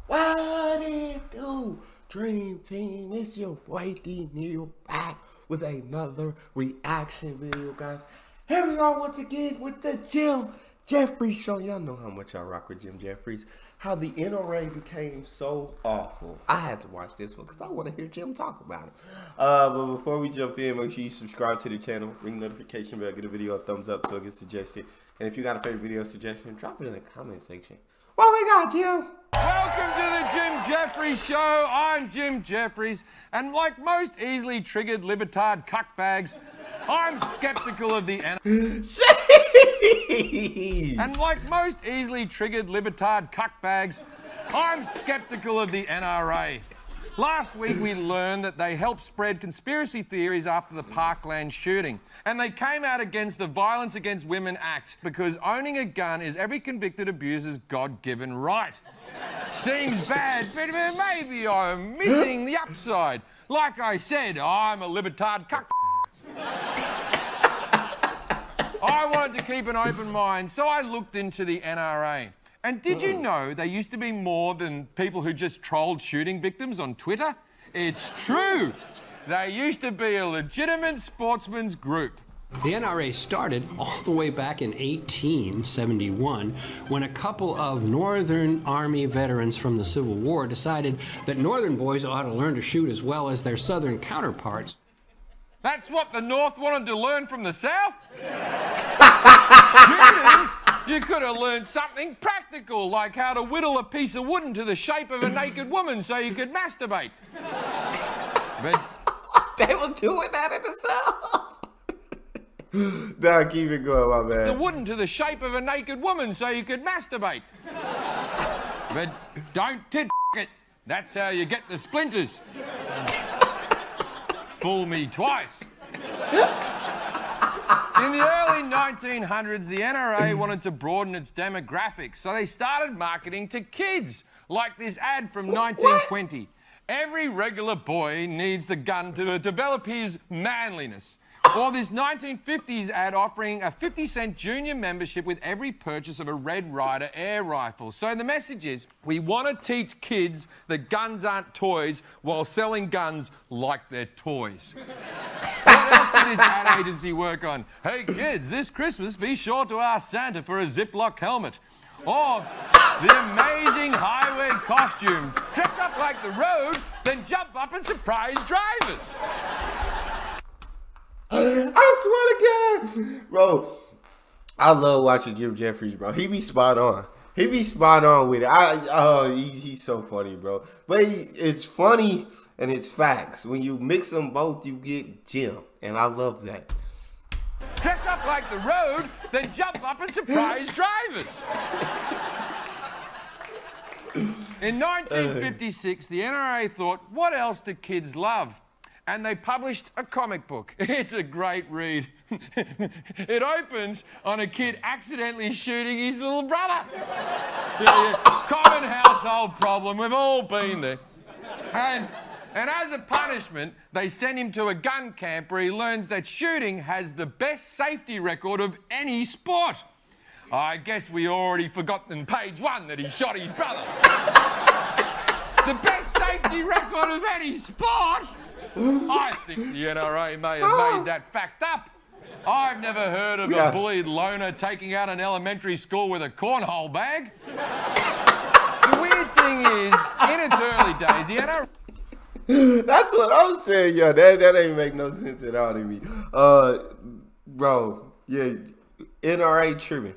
What it do? Dream Team, it's your boy D Neil back with another reaction video, guys. Here we are once again with the Jefferies show. Y'all know how much I rock with Jefferies. How the NRA became so awful. I had to watch this one because I want to hear Jim talk about it. But before we jump in, make sure you subscribe to the channel, ring the notification bell, give the video a thumbs up so it gets suggested. And if you got a favorite video suggestion, drop it in the comment section. What we got, Jim? Welcome to the Jefferies show. I'm Jim Jefferies, and like most easily triggered libetard cuckbags, I'm skeptical of the And like most easily triggered libetard cuckbags, I'm skeptical of the NRA. Last week we learned that they helped spread conspiracy theories after the Parkland shooting, and they came out against the Violence Against Women Act because owning a gun is every convicted abuser's God-given right. Seems bad, but maybe I'm missing the upside. Like I said, I'm a libetard cuck. I wanted to keep an open mind, so I looked into the NRA. And did you know they used to be more than people who just trolled shooting victims on Twitter? It's true. They used to be a legitimate sportsman's group. The NRA started all the way back in 1871 when a couple of Northern Army veterans from the Civil War decided that Northern boys ought to learn to shoot as well as their Southern counterparts. That's what the North wanted to learn from the South? Shooting? You could have learned something practical, like how to whittle a piece of wood into the shape of a naked woman so you could masturbate. But they were doing that in the South. Nah, keep it going, my man. The wood into the shape of a naked woman so you could masturbate. But don't tit it. That's how you get the splinters. Fool me twice. In the early 1900s, the NRA wanted to broaden its demographics, so they started marketing to kids, like this ad from 1920. What? Every regular boy needs a gun to develop his manliness. Or this 1950s ad offering a 50-cent junior membership with every purchase of a Red Ryder air rifle. So the message is, we want to teach kids that guns aren't toys while selling guns like they're toys. What else did this ad agency work on? Hey kids, this Christmas be sure to ask Santa for a Ziploc helmet. Or the amazing highway costume. Dress up like the road, then jump up and surprise drivers. I swear to God, bro, I love watching Jim Jefferies, bro. He be spot on. He be spot on with it. He's so funny, bro. But it's funny and it's facts. When you mix them both, you get Jim, and I love that. Dress up like the road, then jump up and surprise drivers. In 1956, the NRA thought, what else do kids love? And they published a comic book. It's a great read. It opens on a kid accidentally shooting his little brother. Common household problem, we've all been there. And as a punishment, they send him to a gun camp where he learns that shooting has the best safety record of any sport. I guess we already forgot in page 1 that he shot his brother. The best safety record of any sport? I think the NRA may have made that fact up. I've never heard of a bullied loner taking out an elementary school with a cornhole bag. The weird thing is, in its early days, the NRA... That's what I'm saying, yo. That ain't make no sense at all to me. Bro, yeah, NRA tripping.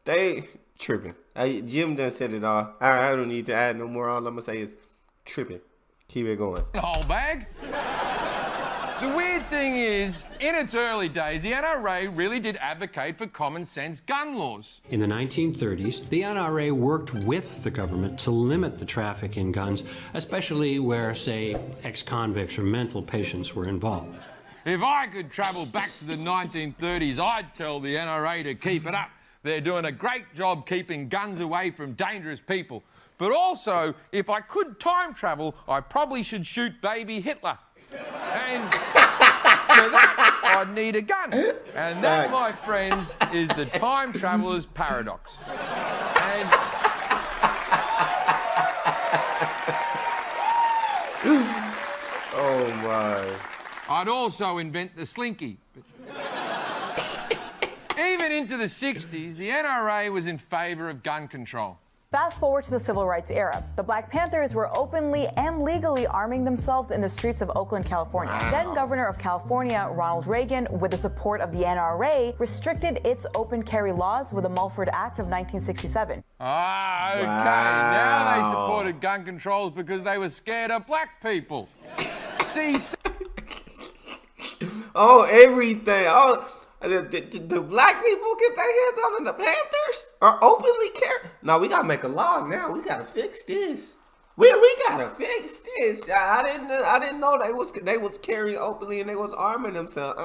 They tripping. Jim done said it all. I don't need to add no more. All I'm gonna say is tripping. Keep it going. Whole bag. The weird thing is, in its early days, the NRA really did advocate for common sense gun laws. In the 1930s, the NRA worked with the government to limit the traffic in guns, especially where, say, ex-convicts or mental patients were involved. If I could travel back to the 1930s, I'd tell the NRA to keep it up. They're doing a great job keeping guns away from dangerous people. But also, if I could time travel, I probably should shoot baby Hitler. And for that, I'd need a gun. And that, my friends, is the time traveler's paradox. And I'd also invent the slinky. Even into the 60s, the NRA was in favour of gun control. Fast forward to the Civil Rights era. The Black Panthers were openly and legally arming themselves in the streets of Oakland, California. Then Governor of California, Ronald Reagan, with the support of the NRA, restricted its open carry laws with the Mulford Act of 1967. Ah, okay. Wow. Now they supported gun controls because they were scared of black people. See, Oh, everything. Oh, the black people get their hands on and the Panthers are openly carry. No, we gotta make a law now. We gotta fix this. We gotta fix this. I didn't know they was carrying openly and they was arming themselves.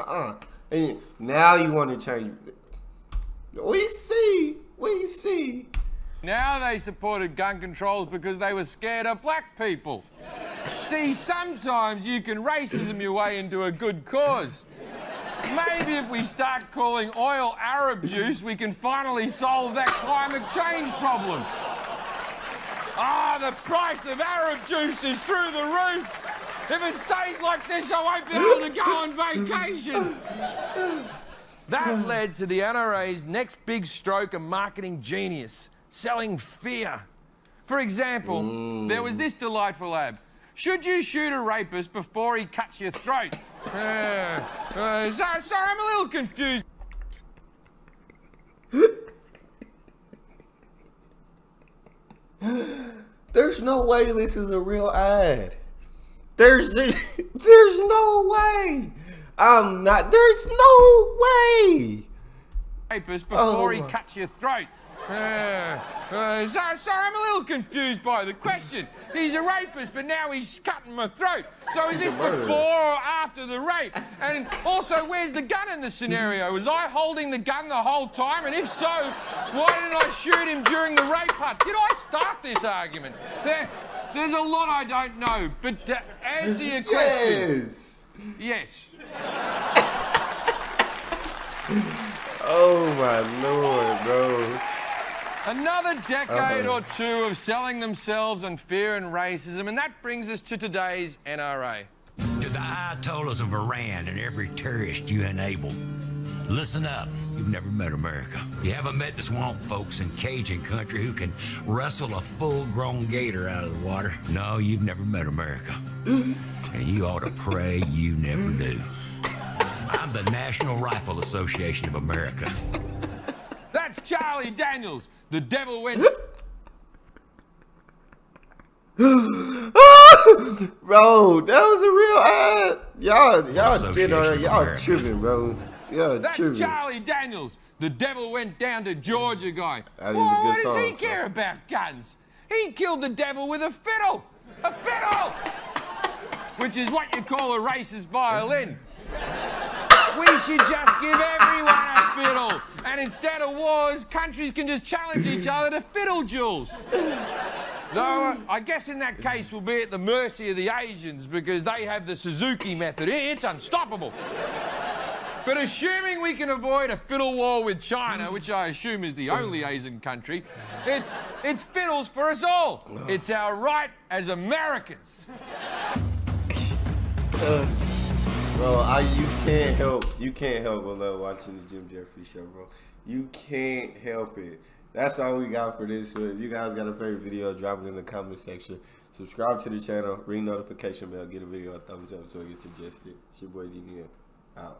And now you want to change. We see. now they supported gun controls because they were scared of black people. See, sometimes you can racism your way into a good cause. Maybe if we start calling oil Arab juice, we can finally solve that climate change problem. Ah, the price of Arab juice is through the roof. If it stays like this, I won't be able to go on vacation. That led to the NRA's next big stroke of marketing genius, selling fear. For example, there was this delightful ad. Should you shoot a rapist before he cuts your throat? Sorry, I'm a little confused. There's no way this is a real ad. There's no way. There's no way. Rapist before he cuts your throat. Sorry, I'm a little confused by the question. He's a rapist, but now he's cutting my throat. So is this before or after the rape? And also, where's the gun in the scenario? Was I holding the gun the whole time? And if so, why didn't I shoot him during the rape part? Did I start this argument? There's a lot I don't know, but to answer your question... Yes. Oh my Lord, bro. Another decade or two of selling themselves on fear and racism, and that brings us to today's NRA. To the Ayatollahs of Iran and every terrorist you enable, listen up. You've never met America. You haven't met the swamp folks in Cajun country who can wrestle a full-grown gator out of the water. No, you've never met America. And you ought to pray you never do. I'm the National Rifle Association of America. That's Charlie Daniels. The devil went... Bro, that was a real ad. Y'all tripping, bro. That's Charlie Daniels. The devil went down to Georgia guy. What does he care about guns? He killed the devil with a fiddle. A fiddle! Which is what you call a racist violin. We should just give everyone a fiddle. And instead of wars, countries can just challenge each other to fiddle duels. Though, I guess in that case we'll be at the mercy of the Asians because they have the Suzuki method. It's unstoppable. But assuming we can avoid a fiddle war with China, which I assume is the only Asian country, it's fiddles for us all. It's our right as Americans. Bro, you can't help but love watching the Jim Jefferies show, bro. You can't help it. That's all we got for this one. If you guys got a favorite video, drop it in the comment section. Subscribe to the channel, ring notification bell, get a video a thumbs up so it gets suggested. It's your boy D. Out.